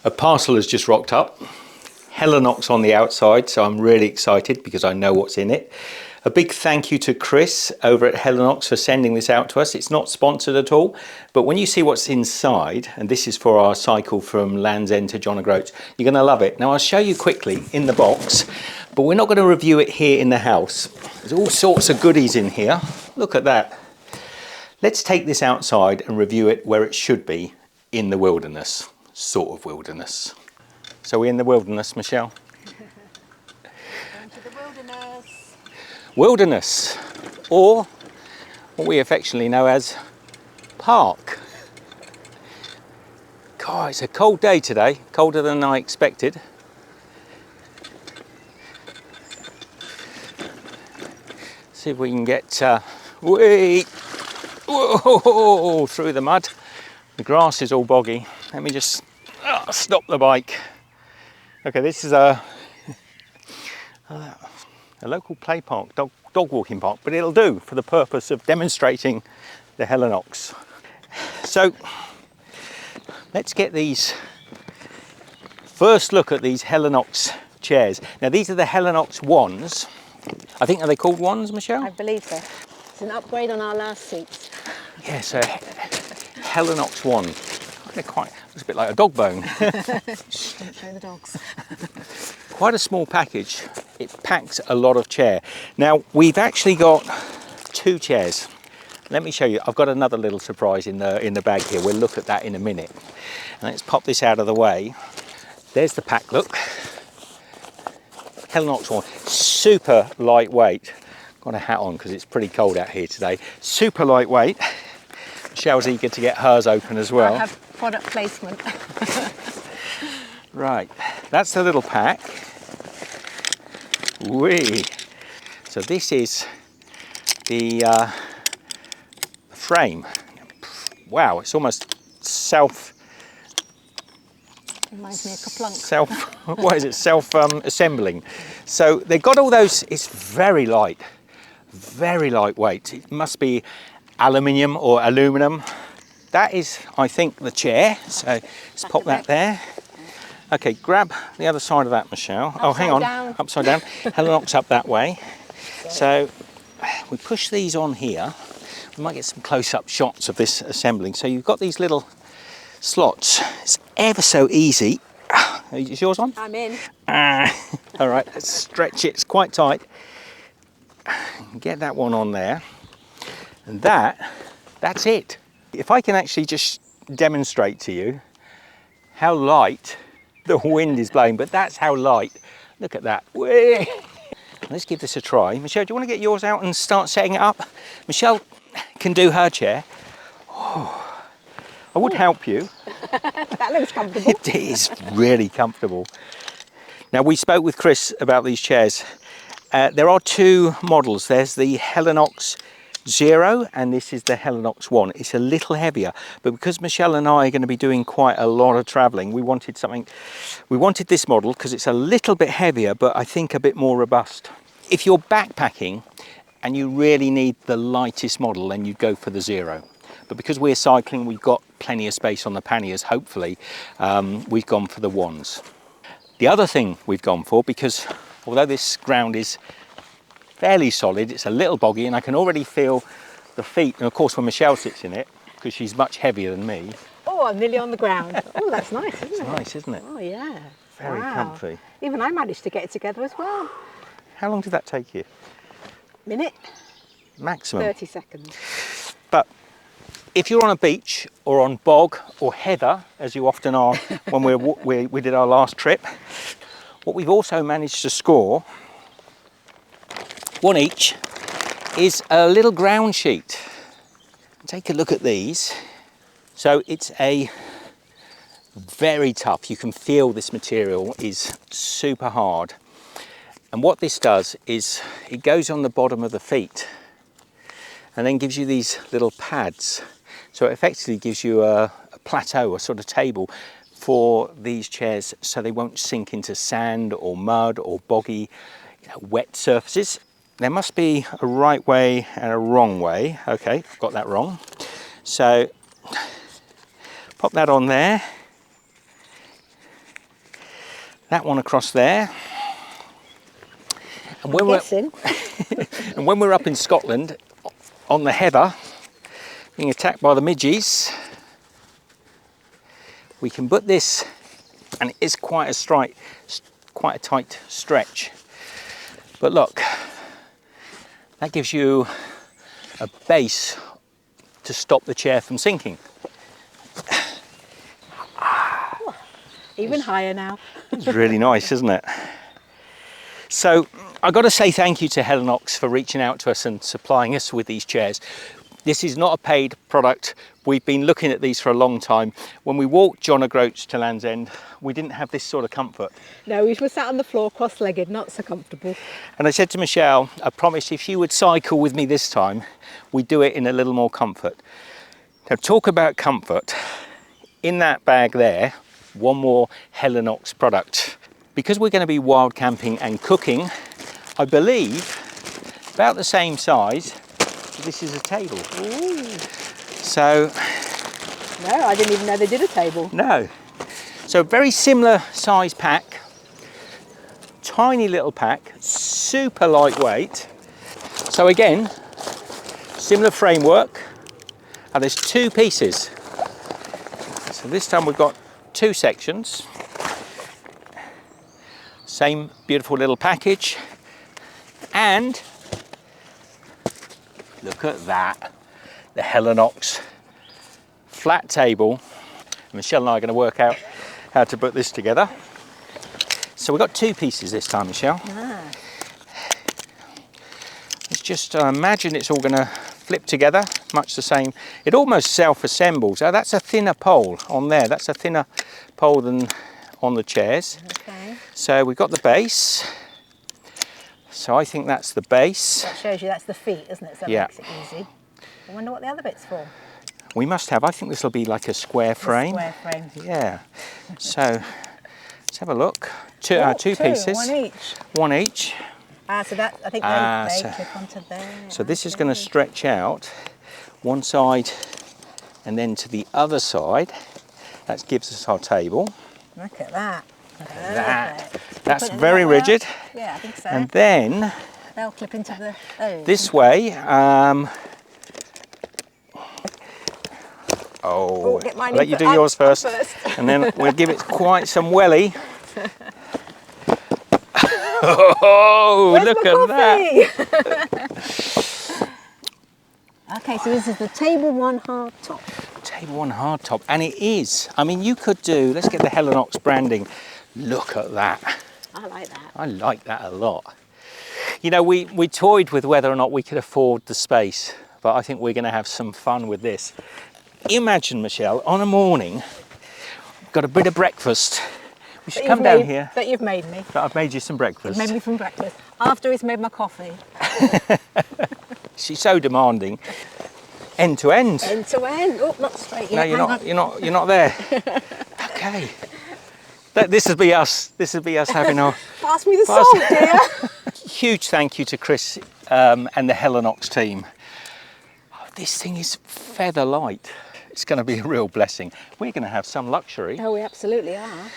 A parcel has just rocked up. Helinox on the outside, so I'm really excited because I know what's in it. A big thank you to Chris over at Helinox for sending this out to us. It's not sponsored at all, but when you see what's inside, and this is for our cycle from Land's End to John O'Groats, you're going to love it. Now I'll show you quickly in the box, but we're not going to review it here in the house. There's all sorts of goodies in here. Look at that. Let's take this outside and review it where it should be, in the wilderness. Sort of wilderness. So we're in the wilderness, Michelle? Going to the wilderness. Wilderness, or what we affectionately know as park. God, it's a cold day today, colder than I expected. See if we can get whoa, through the mud. The grass is all boggy. Let me just stop the bike. Okay, this is a local play park, dog walking park, but it'll do for the purpose of demonstrating the Helinox. So let's get these, first look at these Helinox chairs. Now these are the Helinox Ones. I think, are they called Ones, Michelle? I believe so. It's an upgrade on our last seats. Yeah, so Helinox One. They're quite, looks a bit like a dog bone. Don't show the dogs. Quite a small package. It packs a lot of chair. Now we've actually got 2 chairs. Let me show you. I've got another little surprise in the bag here. We'll look at that in a minute. And let's pop this out of the way. There's the pack. Look, Helinox One, super lightweight. Got a hat on because it's pretty cold out here today. Super lightweight. Michelle's eager to get hers open as well. I have product placement. Right, that's the little pack. Whee! So this is the frame. Wow, it's almost Reminds me of Kaplunk. Assembling. So they've got all those. It's very light, very lightweight. It must be aluminium or aluminum. That is, I think, the chair. So let's pop that there. Okay, grab the other side of that, Michelle. Oh, hang on, upside down. Helinox up that way. So we push these on here. We might get some close-up shots of this assembling. So you've got these little slots. It's ever so easy. Is yours on? I'm in. All right, let's stretch it. It's quite tight. Get that one on there. And that's it. If I can actually just demonstrate to you how light the wind is blowing, but that's how light. Look at that. Let's give this a try. Michelle, do you want to get yours out and start setting it up? Michelle can do her chair. Oh, I would help you. That looks comfortable. It is really comfortable. Now, we spoke with Chris about these chairs. There are 2 models. There's the Helinox Zero and this is the Helinox One. It's a little heavier, but because Michelle and I are going to be doing quite a lot of traveling, we wanted this model because it's a little bit heavier, but I think a bit more robust. If you're backpacking and you really need the lightest model, then you'd go for the Zero. But because we're cycling, we've got plenty of space on the panniers, hopefully, we've gone for the Ones. The other thing we've gone for, because although this ground is fairly solid, it's a little boggy, and I can already feel the feet, and of course when Michelle sits in it, because she's much heavier than me. Oh, I'm nearly on the ground. Oh, that's nice, isn't it? It's nice, isn't it? Oh, yeah. Very comfy. Even I managed to get it together as well. How long did that take you? Minute. Maximum. 30 seconds. But if you're on a beach or on bog or heather, as you often are when we did our last trip, what we've also managed to score, one each, is a little ground sheet. Take a look at these. So it's a very tough, you can feel this material is super hard. And what this does is it goes on the bottom of the feet and then gives you these little pads. So it effectively gives you a plateau, a sort of table for these chairs so they won't sink into sand or mud or boggy, wet surfaces. There must be a right way and a wrong way. Okay, I've got that wrong. So pop that on there. that one across there. And when, and when we're up in Scotland, on the heather, being attacked by the midges, we can put this, and it is quite a tight stretch. But look, that gives you a base to stop the chair from sinking. Even higher now. It's really nice, isn't it? So I've got to say thank you to Helinox for reaching out to us and supplying us with these chairs. This is not a paid product. We've been looking at these for a long time. When we walked John O'Groats to Land's End, we didn't have this sort of comfort. No, we were sat on the floor cross-legged, not so comfortable. And I said to Michelle, I promised if she would cycle with me this time, we'd do it in a little more comfort. Now talk about comfort. In that bag there, one more Helinox product. Because we're going to be wild camping and cooking, I believe about the same size. This is a table. Ooh. So. No, I didn't even know they did a table. No. So very similar size pack. Tiny little pack, super lightweight. So again, similar framework. And there's two pieces. So this time we've got two sections. Same beautiful little package. And look at that, the Helinox flat table. Michelle and I are going to work out how to put this together. So we've got two pieces this time, Michelle. Ah. Let's just imagine it's all going to flip together, much the same. It almost self-assembles. Oh, that's a thinner pole on there. That's a thinner pole than on the chairs. Okay. So we've got the base. So I think that's the base. That shows you that's the feet, isn't it? So Yeah. that makes it easy. I wonder what the other bit's for. We must have, I think this will be like a square frame. Square frame. Yeah. So let's have a look. Two pieces. One each. One each. Ah, so that, I think they clip onto there. So this is going to stretch out one side and then to the other side. That gives us our table. Look at that. That's very rigid. Yeah, I think so. And then they'll clip into the. Oh. this way. Get mine I'll let you do yours first, and then we'll give it quite some welly. Oh, Where's look my at that! Okay, so this is the table one hard top. Table one hard top, and it is. I mean, you could do. Let's get the Helinox branding. Look at that. I like that. I like that a lot. You know, we toyed with whether or not we could afford the space, but I think we're going to have some fun with this. Imagine, Michelle, on a morning, got a bit of breakfast. We should come down here. That you've made me. That I've made you some breakfast. Made me some breakfast. After he's made my coffee. She's so demanding. End to end. End to end. Oh, not straight yet. No, you're not there. Okay. This will be us. This will be us having our. Pass me the salt, dear. Huge thank you to Chris and the Helinox team. Oh, this thing is feather light. It's going to be a real blessing. We're going to have some luxury. Oh, we absolutely are.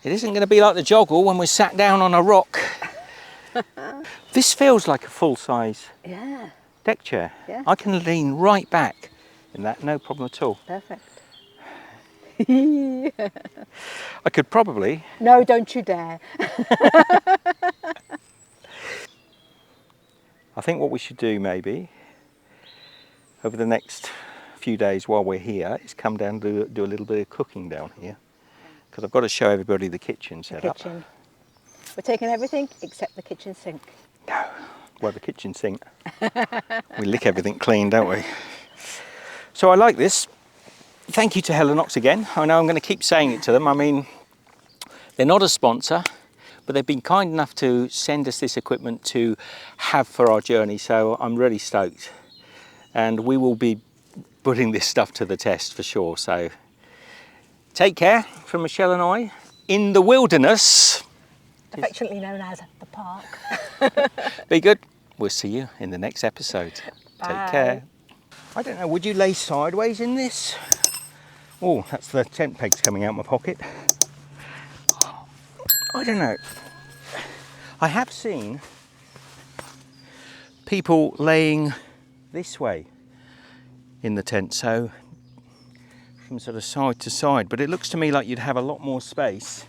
It isn't going to be like the joggle when we're sat down on a rock. This feels like a full-size deck chair. Yeah. I can lean right back in that, no problem at all. Perfect. I could probably. No, don't you dare. I think what we should do maybe over the next few days while we're here is come down and do a little bit of cooking down here, because I've got to show everybody the kitchen setup. We're taking everything except the kitchen sink. No, well, the kitchen sink. We lick everything clean, don't we? So I like this. Thank you to Helinox again. I know I'm going to keep saying it to them. I mean, they're not a sponsor, but they've been kind enough to send us this equipment to have for our journey. So I'm really stoked. And we will be putting this stuff to the test for sure. So take care from Michelle and I in the wilderness. Affectionately known as the park. Be good. We'll see you in the next episode. Bye. Take care. I don't know, would you lay sideways in this? Oh, that's the tent pegs coming out my pocket. I don't know. I have seen people laying this way in the tent, so from sort of side to side, but it looks to me like you'd have a lot more space